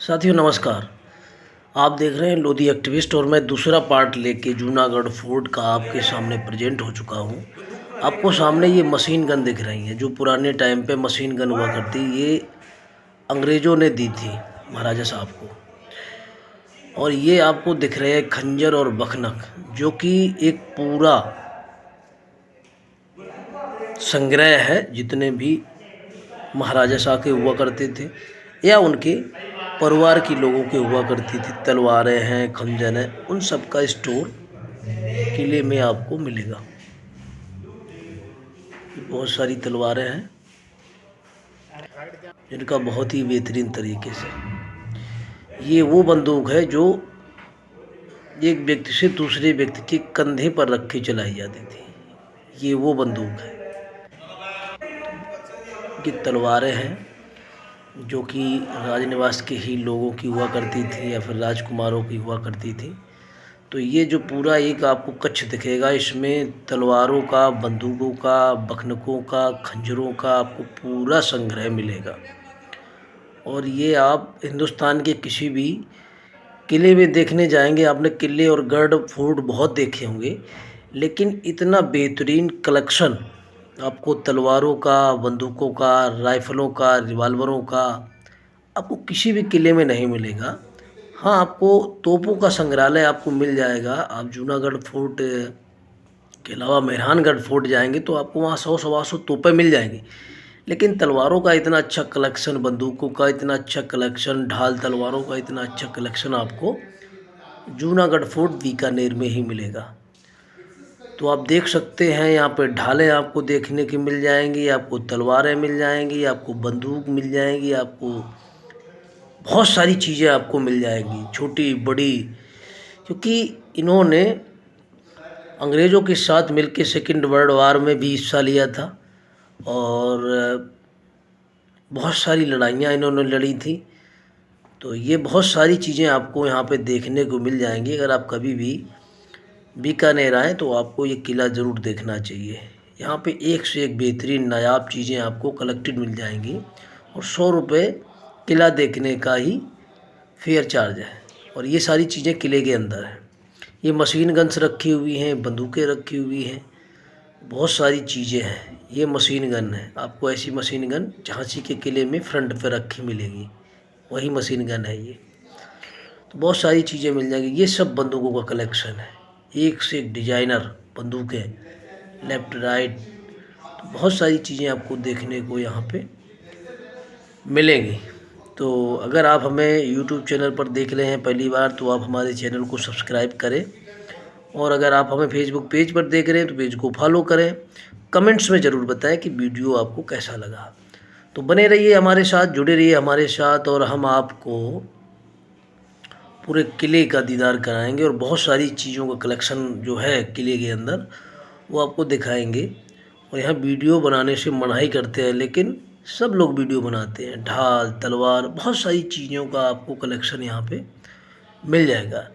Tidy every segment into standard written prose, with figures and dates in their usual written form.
साथियों नमस्कार। आप देख रहे हैं लोधी एक्टिविस्ट और मैं दूसरा पार्ट लेके जूनागढ़ फोर्ट का आपके सामने प्रेजेंट हो चुका हूँ। आपको सामने ये मशीन गन दिख रही है जो पुराने टाइम पे मशीन गन हुआ करती, ये अंग्रेज़ों ने दी थी महाराजा साहब को। और ये आपको दिख रहे हैं खंजर और बखनक, जो कि एक पूरा संग्रह है जितने भी महाराजा साहब के हुआ करते थे या उनके परिवार की लोगों के हुआ करती थी। तलवारें हैं, खंजर हैं, उन सब का स्टोर किले में आपको मिलेगा। बहुत सारी तलवारें हैं जिनका बहुत ही बेहतरीन तरीके से, ये वो बंदूक है जो एक व्यक्ति से दूसरे व्यक्ति के कंधे पर रख के चलाई जाती थी। ये वो बंदूक है। ये तलवारें हैं जो कि राजनिवास के ही लोगों की हुआ करती थी या फिर राजकुमारों की हुआ करती थी। तो ये जो पूरा एक आपको कक्ष दिखेगा, इसमें तलवारों का, बंदूकों का, बखनकों का, खंजरों का आपको पूरा संग्रह मिलेगा। और ये आप हिंदुस्तान के किसी भी किले में देखने जाएंगे, आपने किले और गढ़ फोर्ट बहुत देखे होंगे, लेकिन इतना बेहतरीन कलेक्शन आपको तलवारों का, बंदूकों का, राइफ़लों का, रिवाल्वरों का आपको किसी भी किले में नहीं मिलेगा। हाँ, आपको तोपों का संग्रहालय आपको मिल जाएगा। आप जूनागढ़ फोर्ट के अलावा मेहरानगढ़ फोर्ट जाएंगे तो आपको वहाँ 100 सवा 100 तोपें मिल जाएंगी, लेकिन तलवारों का इतना अच्छा कलेक्शन, बंदूकों का इतना अच्छा कलेक्शन, ढाल तलवारों का इतना अच्छा कलेक्शन आपको जूनागढ़ फोर्ट बीकानेर में ही मिलेगा। तो आप देख सकते हैं यहाँ पे ढालें आपको देखने की मिल जाएंगी, आपको तलवारें मिल जाएंगी, आपको बंदूक मिल जाएंगी, आपको बहुत सारी चीज़ें आपको मिल जाएंगी, छोटी बड़ी, क्योंकि इन्होंने अंग्रेज़ों के साथ मिलकर सेकंड वर्ल्ड वार में भी हिस्सा लिया था और बहुत सारी लड़ाइयाँ इन्होंने लड़ी थी। तो ये बहुत सारी चीज़ें आपको यहाँ पे देखने को मिल जाएंगी। अगर आप कभी भी बीकानेर आएँ तो आपको ये किला ज़रूर देखना चाहिए। यहाँ पे एक से एक बेहतरीन नायाब चीज़ें आपको कलेक्टेड मिल जाएंगी और 100 रुपये किला देखने का ही फेयर चार्ज है। और ये सारी चीज़ें किले के अंदर हैं। ये मशीन गन्स रखी हुई हैं, बंदूकें रखी हुई हैं, बहुत सारी चीज़ें हैं। ये मशीन गन है, आपको ऐसी मशीन गन झांसी के किले में फ्रंट पे रखी मिलेगी, वही मशीन गन है ये। तो बहुत सारी चीज़ें मिल जाएंगी। ये सब बंदूकों का कलेक्शन है, एक से एक डिजाइनर बंदूकें, लेफ्ट राइट, तो बहुत सारी चीज़ें आपको देखने को यहाँ पे मिलेंगी। तो अगर आप हमें यूट्यूब चैनल पर देख रहे हैं पहली बार तो आप हमारे चैनल को सब्सक्राइब करें, और अगर आप हमें फेसबुक पेज पर देख रहे हैं तो पेज को फॉलो करें। कमेंट्स में ज़रूर बताएं कि वीडियो आपको कैसा लगा। तो बने रहिए हमारे साथ, जुड़े रहिए हमारे साथ, और हम आपको पूरे किले का दीदार कराएंगे और बहुत सारी चीज़ों का कलेक्शन जो है किले के अंदर वो आपको दिखाएंगे। और यहाँ वीडियो बनाने से मनाही करते हैं, लेकिन सब लोग वीडियो बनाते हैं। ढाल, तलवार, बहुत सारी चीज़ों का आपको कलेक्शन यहाँ पे मिल जाएगा।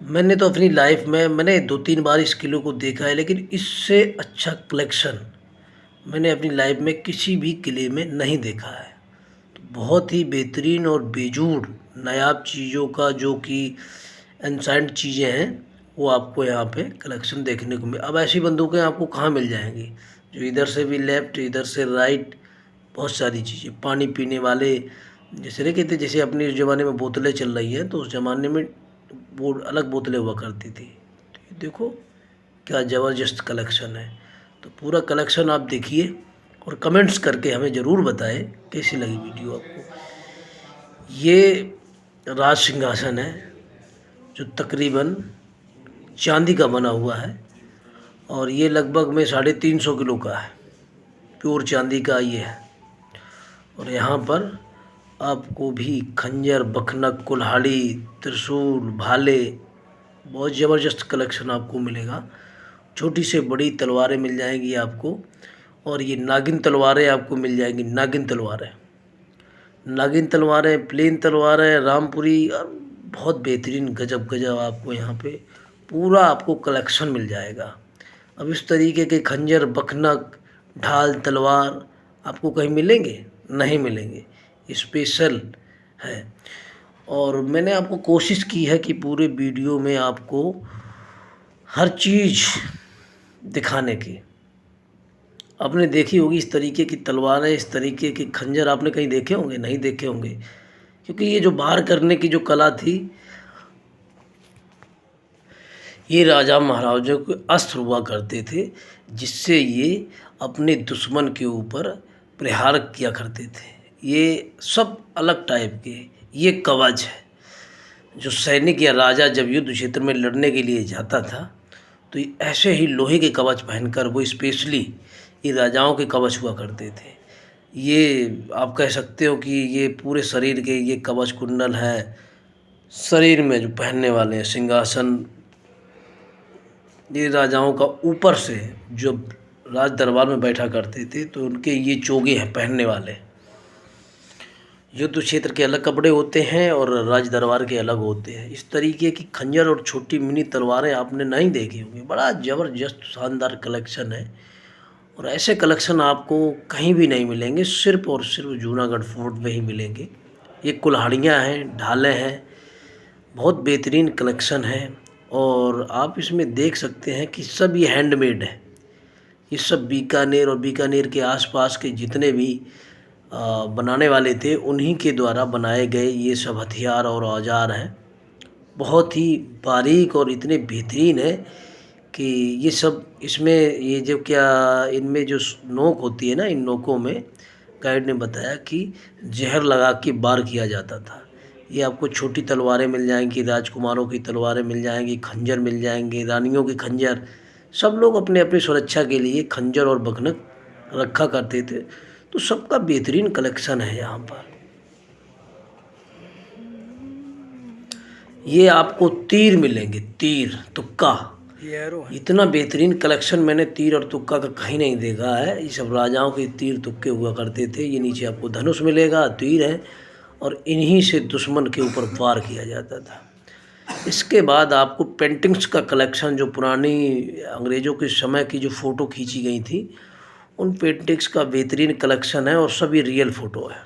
मैंने तो अपनी लाइफ में मैंने 2-3 बार इस किले को देखा है, लेकिन इससे अच्छा कलेक्शन मैंने अपनी लाइफ में किसी भी किले में नहीं देखा है। तो बहुत ही बेहतरीन और बेजोड़ नायाब चीज़ों का, जो कि एंशेंट चीज़ें हैं, वो आपको यहाँ पे कलेक्शन देखने को मिल। अब ऐसी बंदूकें आपको कहाँ मिल जाएंगी जो इधर से भी लेफ़्ट, इधर से राइट, बहुत सारी चीज़ें। पानी पीने वाले, जैसे नहीं कहते, जैसे अपनी उस ज़माने में बोतलें चल रही हैं, तो उस ज़माने में वो अलग बोतलें हुआ करती थी। तो ये देखो क्या ज़बरदस्त कलेक्शन है। तो पूरा कलेक्शन आप देखिए और कमेंट्स करके हमें ज़रूर बताएं कैसी लगी वीडियो आपको। ये राज सिंहासन है जो तकरीबन चांदी का बना हुआ है, और ये लगभग में 350 किलो का है, प्योर चांदी का ये है। और यहाँ पर आपको भी खंजर, बखनक, कुल्हाड़ी, त्रिशूल, भाले, बहुत ज़बरदस्त कलेक्शन आपको मिलेगा। छोटी से बड़ी तलवारें मिल जाएंगी आपको, और ये नागिन तलवारें आपको मिल जाएंगी। नागिन तलवारें, प्लेन तलवारें, रामपुरी, और बहुत बेहतरीन गजब गजब आपको यहाँ पे पूरा आपको कलेक्शन मिल जाएगा। अब इस तरीके के खंजर, बखनक, ढाल, तलवार आपको कहीं मिलेंगे? नहीं मिलेंगे, स्पेशल है। और मैंने आपको कोशिश की है कि पूरे वीडियो में आपको हर चीज़ दिखाने की। आपने देखी होगी इस तरीके की तलवारें, इस तरीके के खंजर आपने कहीं देखे होंगे? नहीं देखे होंगे, क्योंकि ये जो वार करने की जो कला थी, ये राजा महाराजाओं के अस्त्र हुआ करते थे, जिससे ये अपने दुश्मन के ऊपर प्रहार किया करते थे। ये सब अलग टाइप के, ये कवच है। जो सैनिक या राजा जब युद्ध क्षेत्र में लड़ने के लिए जाता था, तो ऐसे ही लोहे के कवच पहनकर वो स्पेशली ये राजाओं के कवच हुआ करते थे। ये आप कह सकते हो कि ये पूरे शरीर के ये कवच कुंडल है, शरीर में जो पहनने वाले हैं सिंहासन, ये राजाओं का ऊपर से जब राज दरबार में बैठा करते थे तो उनके ये चोगे हैं पहनने वाले। युद्ध क्षेत्र के अलग कपड़े होते हैं और राज दरबार के अलग होते हैं। इस तरीके की खंजर और छोटी मिनी तलवारें आपने नहीं देखी होंगी। बड़ा ज़बरदस्त शानदार कलेक्शन है और ऐसे कलेक्शन आपको कहीं भी नहीं मिलेंगे, सिर्फ़ और सिर्फ जूनागढ़ फोर्ट में ही मिलेंगे। ये कुल्हाड़ियाँ हैं, ढालें हैं, बहुत बेहतरीन कलेक्शन है और आप इसमें देख सकते हैं कि सब ये हैंडमेड है। ये सब बीकानेर और बीकानेर के आसपास के जितने भी बनाने वाले थे उन्हीं के द्वारा बनाए गए ये सब हथियार और औजार हैं। बहुत ही बारीक और इतने बेहतरीन है कि ये सब इसमें ये जो क्या इनमें जो नोक होती है ना, इन नोकों में गाइड ने बताया कि जहर लगा के वार किया जाता था। ये आपको छोटी तलवारें मिल जाएंगी, राजकुमारों की तलवारें मिल जाएंगी, खंजर मिल जाएंगे, रानियों के खंजर। सब लोग अपने अपनी सुरक्षा के लिए खंजर और बखनक रखा करते थे। तो सबका बेहतरीन कलेक्शन है यहाँ पर। ये आपको तीर मिलेंगे, तीर तुक्का। इतना बेहतरीन कलेक्शन मैंने तीर और तुक्का का कहीं नहीं देखा है। ये सब राजाओं के तीर तुक्के हुआ करते थे। ये नीचे आपको धनुष मिलेगा, तीर है और इन्हीं से दुश्मन के ऊपर वार किया जाता था। इसके बाद आपको पेंटिंग्स का कलेक्शन, जो पुरानी अंग्रेज़ों के समय की जो फ़ोटो खींची गई थी, उन पेंटिंग्स का बेहतरीन कलेक्शन है और सभी रियल फ़ोटो है।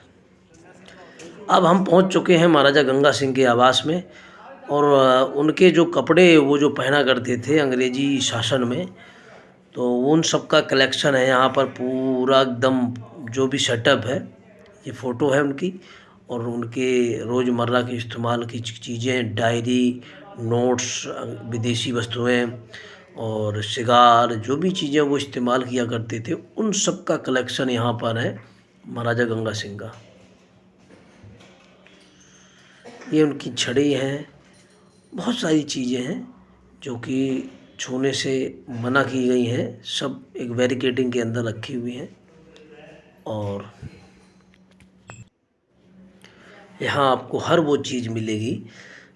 अब हम पहुंच चुके हैं महाराजा गंगा सिंह के आवास में और उनके जो कपड़े वो जो पहना करते थे अंग्रेज़ी शासन में, तो उन सब का कलेक्शन है यहाँ पर पूरा एकदम। जो भी सेटअप है, ये फ़ोटो है उनकी और उनके रोज़मर्रा के इस्तेमाल की चीज़ें, डायरी, नोट्स, विदेशी वस्तुएं और सिगार, जो भी चीज़ें वो इस्तेमाल किया करते थे, उन सब का कलेक्शन यहाँ पर है महाराजा गंगा सिंह का। ये उनकी छड़ी हैं, बहुत सारी चीज़ें हैं जो कि छूने से मना की गई हैं। सब एक बैरिकेडिंग के अंदर रखी हुई हैं और यहाँ आपको हर वो चीज़ मिलेगी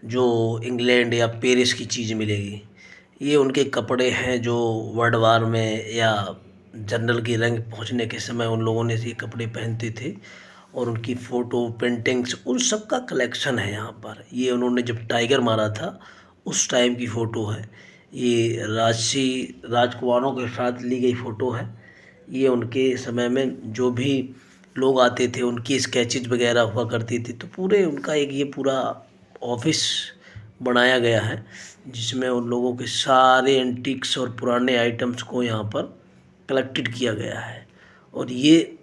जो इंग्लैंड या पेरिस की चीज़ मिलेगी। ये उनके कपड़े हैं जो वर्ल्ड वार में या जनरल की रैंक पहुँचने के समय उन लोगों ने ये कपड़े पहनते थे और उनकी फ़ोटो, पेंटिंग्स, उन सब का कलेक्शन है यहाँ पर। ये उन्होंने जब टाइगर मारा था उस टाइम की फ़ोटो है। ये राजकुमारों के साथ ली गई फ़ोटो है। ये उनके समय में जो भी लोग आते थे उनकी स्केचेज वगैरह हुआ करती थी। तो पूरे उनका एक ये पूरा ऑफिस बनाया गया है जिसमें उन लोगों के सारे एंटीक्स और पुराने आइटम्स को यहाँ पर कलेक्टेड किया गया है। और ये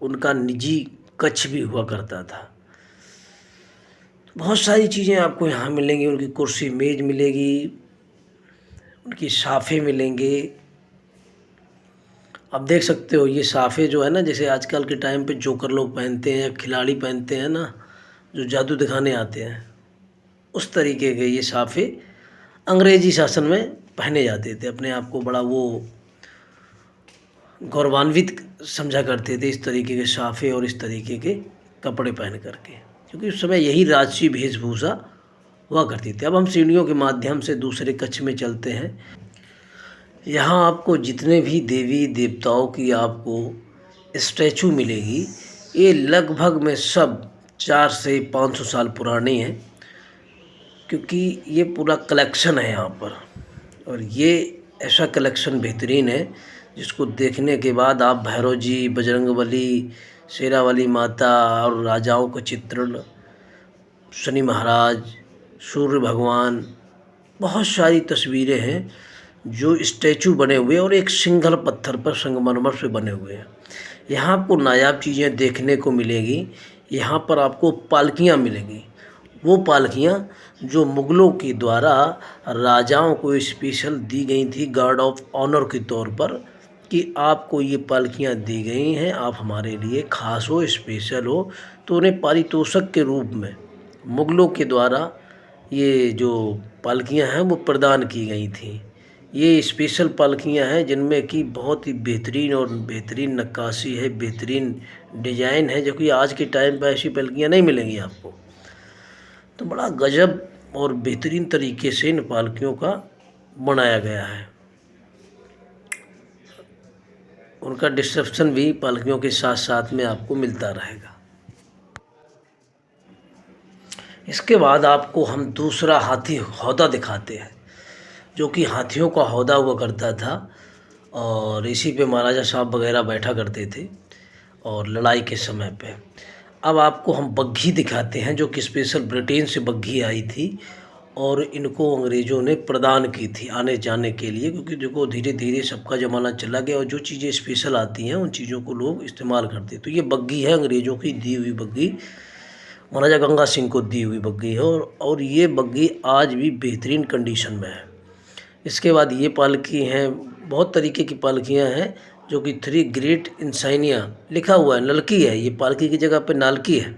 उनका निजी कक्ष भी हुआ करता था। तो बहुत सारी चीज़ें आपको यहाँ मिलेंगी। उनकी कुर्सी मेज़ मिलेगी, उनकी साफ़े मिलेंगे। आप देख सकते हो ये साफ़े जो है ना, जैसे आजकल के टाइम पे जोकर लोग पहनते हैं, खिलाड़ी पहनते हैं ना, जो जादू दिखाने आते हैं, उस तरीके के ये साफ़े अंग्रेज़ी शासन में पहने जाते थे। अपने आप को बड़ा वो गौरवान्वित समझा करते थे इस तरीके के साफ़े और इस तरीके के कपड़े पहन करके, क्योंकि उस समय यही राजसी वेशभूषा हुआ करती थी। अब हम सीढ़ियों के माध्यम से दूसरे कक्ष में चलते हैं। यहाँ आपको जितने भी देवी देवताओं की आपको स्टैचू मिलेगी, ये लगभग में सब 400 से 500 साल पुराने हैं, क्योंकि ये पूरा कलेक्शन है यहाँ पर। और ये ऐसा कलेक्शन बेहतरीन है जिसको देखने के बाद आप भैरव जी, बजरंगबली, शेरावाली माता और राजाओं का चित्रण शनि महाराज, सूर्य भगवान, बहुत सारी तस्वीरें हैं जो स्टैचू बने हुए हैं और एक सिंगल पत्थर पर संगमरमर से बने हुए हैं। यहाँ आपको नायाब चीज़ें देखने को मिलेगी। यहाँ पर आपको पालकियाँ मिलेंगी, वो पालकियाँ जो मुग़लों के द्वारा राजाओं को स्पेशल दी गई थी गार्ड ऑफ ऑनर के तौर पर, कि आपको ये पालकियाँ दी गई हैं, आप हमारे लिए ख़ास हो, स्पेशल हो। तो उन्हें पारितोषिक के रूप में मुग़लों के द्वारा ये जो पालकियाँ हैं वो प्रदान की गई थी। ये स्पेशल पालकियाँ हैं जिनमें कि बहुत ही बेहतरीन और बेहतरीन नक्काशी है, बेहतरीन डिज़ाइन है, जो कि आज के टाइम पे ऐसी पालकियाँ नहीं मिलेंगी आपको। तो बड़ा गजब और बेहतरीन तरीके से इन पालकियों का बनाया गया है। उनका डिस्क्रिप्शन भी पालकियों के साथ साथ में आपको मिलता रहेगा। इसके बाद आपको हम दूसरा हाथी हौदा दिखाते हैं, जो कि हाथियों का हौदा हुआ करता था और इसी पे महाराजा साहब वगैरह बैठा करते थे और लड़ाई के समय पे। अब आपको हम बग्घी दिखाते हैं, जो कि स्पेशल ब्रिटेन से बग्घी आई थी और इनको अंग्रेज़ों ने प्रदान की थी आने जाने के लिए, क्योंकि देखो धीरे धीरे सबका ज़माना चला गया और जो चीज़ें स्पेशल आती हैं उन चीज़ों को लोग इस्तेमाल करते। तो ये बग्घी है अंग्रेज़ों की दी हुई बग्घी, महाराजा गंगा सिंह को दी हुई बग्घी है और ये बग्घी आज भी बेहतरीन कंडीशन में है। इसके बाद ये पालकी हैं, बहुत तरीके की पालकियाँ हैं, जो कि 3 ग्रेट इंसानिया लिखा हुआ है, नलकी है, ये पालकी की जगह पे नालकी है।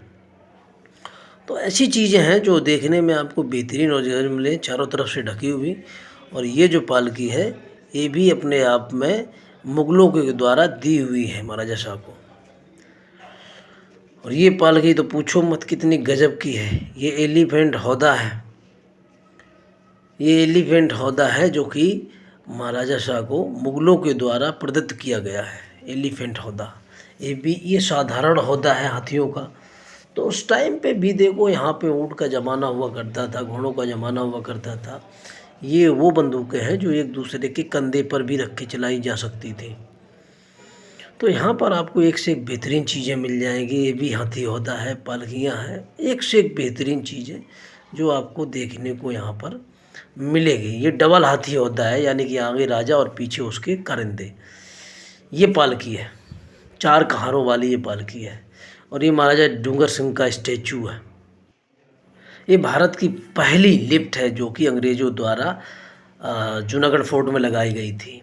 तो ऐसी चीज़ें हैं जो देखने में आपको बेहतरीन और जगह मिले, चारों तरफ से ढकी हुई। और ये जो पालकी है ये भी अपने आप में मुग़लों के द्वारा दी हुई है महाराजा साहब को। और ये पालकी तो पूछो मत कितनी गजब की है। ये एलिफेंट हौदा है, ये एलिफेंट हौदा है जो कि महाराजा शाह को मुग़लों के द्वारा प्रदत्त किया गया है। एलिफेंट हौदा ये साधारण हौदा है हाथियों का। तो उस टाइम पे भी देखो यहाँ पे ऊँट का ज़माना हुआ करता था, घोड़ों का ज़माना हुआ करता था। ये वो बंदूकें हैं जो एक दूसरे के कंधे पर भी रख के चलाई जा सकती थी। तो यहाँ पर आपको एक से एक बेहतरीन चीज़ें मिल जाएंगी। ये भी हाथी हौदा है, पालकियाँ हैं, एक से एक बेहतरीन चीज़ें जो आपको देखने को यहाँ पर मिलेगी। ये डबल हाथी हौदा है, यानी कि आगे राजा और पीछे उसके कारिंदे। ये पालकी है, 4 कहारों वाली ये पालकी है और ये महाराजा डूंगर सिंह का स्टैचू है। ये भारत की पहली लिफ्ट है जो कि अंग्रेज़ों द्वारा जूनागढ़ फोर्ट में लगाई गई थी।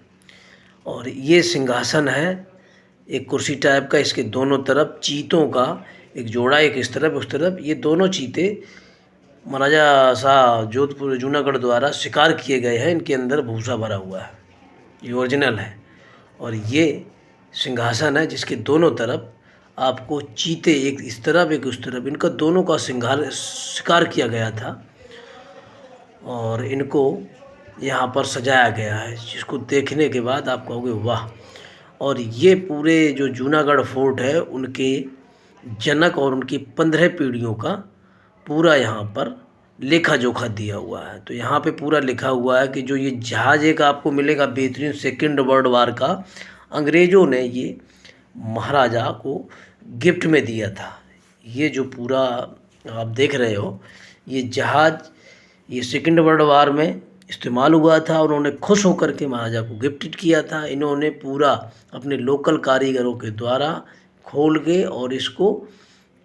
और ये सिंहासन है, एक कुर्सी टाइप का, इसके दोनों तरफ चीतों का एक जोड़ा, एक इस तरफ उस तरफ। ये दोनों चीते महाराजा साहब जोधपुर जूनागढ़ द्वारा शिकार किए गए हैं। इनके अंदर भूसा भरा हुआ है, ये ओरिजिनल है। और ये सिंहासन है जिसके दोनों तरफ आपको चीते, एक इस तरफ एक उस तरफ, इनका दोनों का शिकार किया गया था और इनको यहाँ पर सजाया गया है, जिसको देखने के बाद आप कहोगे वाह। और ये पूरे जो जूनागढ़ फोर्ट है उनके जनक और उनकी 15 पीढ़ियों का पूरा यहाँ पर लेखा जोखा दिया हुआ है। तो यहाँ पे पूरा लिखा हुआ है कि जो ये जहाज़ एक आपको मिलेगा बेहतरीन सेकंड वर्ल्ड वार का, अंग्रेज़ों ने ये महाराजा को गिफ्ट में दिया था। ये जो पूरा आप देख रहे हो ये जहाज़ ये सेकंड वर्ल्ड वार में इस्तेमाल हुआ था और उन्होंने खुश होकर के महाराजा को गिफ्ट किया था। इन्होंने पूरा अपने लोकल कारीगरों के द्वारा खोल के और इसको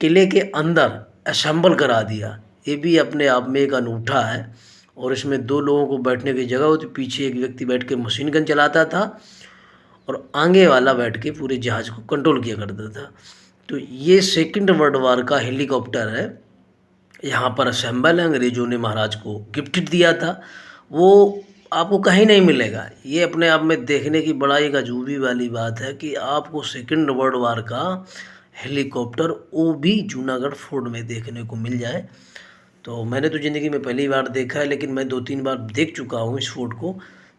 किले के अंदर असेंबल करा दिया। ये भी अपने आप में एक अनूठा है। और इसमें 2 लोगों को बैठने की जगह होती, पीछे एक व्यक्ति बैठ के मशीन गन चलाता था और आगे वाला बैठ के पूरे जहाज़ को कंट्रोल किया करता था। तो ये सेकंड वर्ल्ड वार का हेलीकॉप्टर है, यहाँ पर असेंबल है, अंग्रेज़ों ने महाराज को गिफ्ट दिया था। वो आपको कहीं नहीं मिलेगा। ये अपने आप में देखने की बड़ा एक अजूबी वाली बात है कि आपको सेकंड वर्ल्ड वार का हेलीकॉप्टर वो भी जूनागढ़ फोर्ट में देखने को मिल जाए। तो मैंने तो ज़िंदगी में पहली बार देखा है, लेकिन मैं 2-3 बार देख चुका हूँ इस फोर्ट को।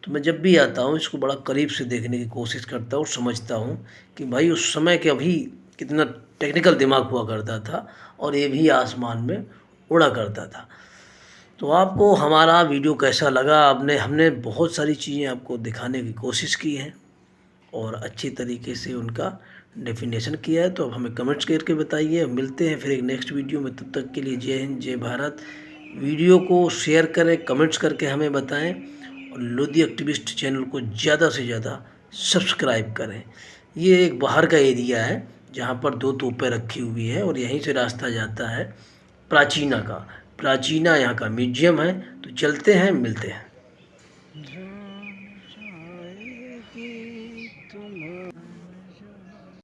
तो मैं जब भी आता हूँ इसको बड़ा करीब से देखने की कोशिश करता हूँ और समझता हूँ कि भाई उस समय के अभी कितना टेक्निकल दिमाग हुआ करता था और ये भी आसमान में उड़ा करता था। तो आपको हमारा वीडियो कैसा लगा? हमने बहुत सारी चीज़ें आपको दिखाने की कोशिश की हैं और अच्छी तरीके से उनका डेफिनेशन किया है। तो अब हमें कमेंट्स करके बताइए। मिलते हैं फिर एक नेक्स्ट वीडियो में, तब तक के लिए जय हिंद जय भारत। वीडियो को शेयर करें, कमेंट्स करके हमें बताएं और लोधी एक्टिविस्ट चैनल को ज़्यादा से ज़्यादा सब्सक्राइब करें। ये एक बाहर का एरिया है जहाँ पर 2 तोपें रखी हुई है और यहीं से रास्ता जाता है प्राचीना का। प्राचीना यहाँ का म्यूजियम है। तो चलते हैं, मिलते हैं।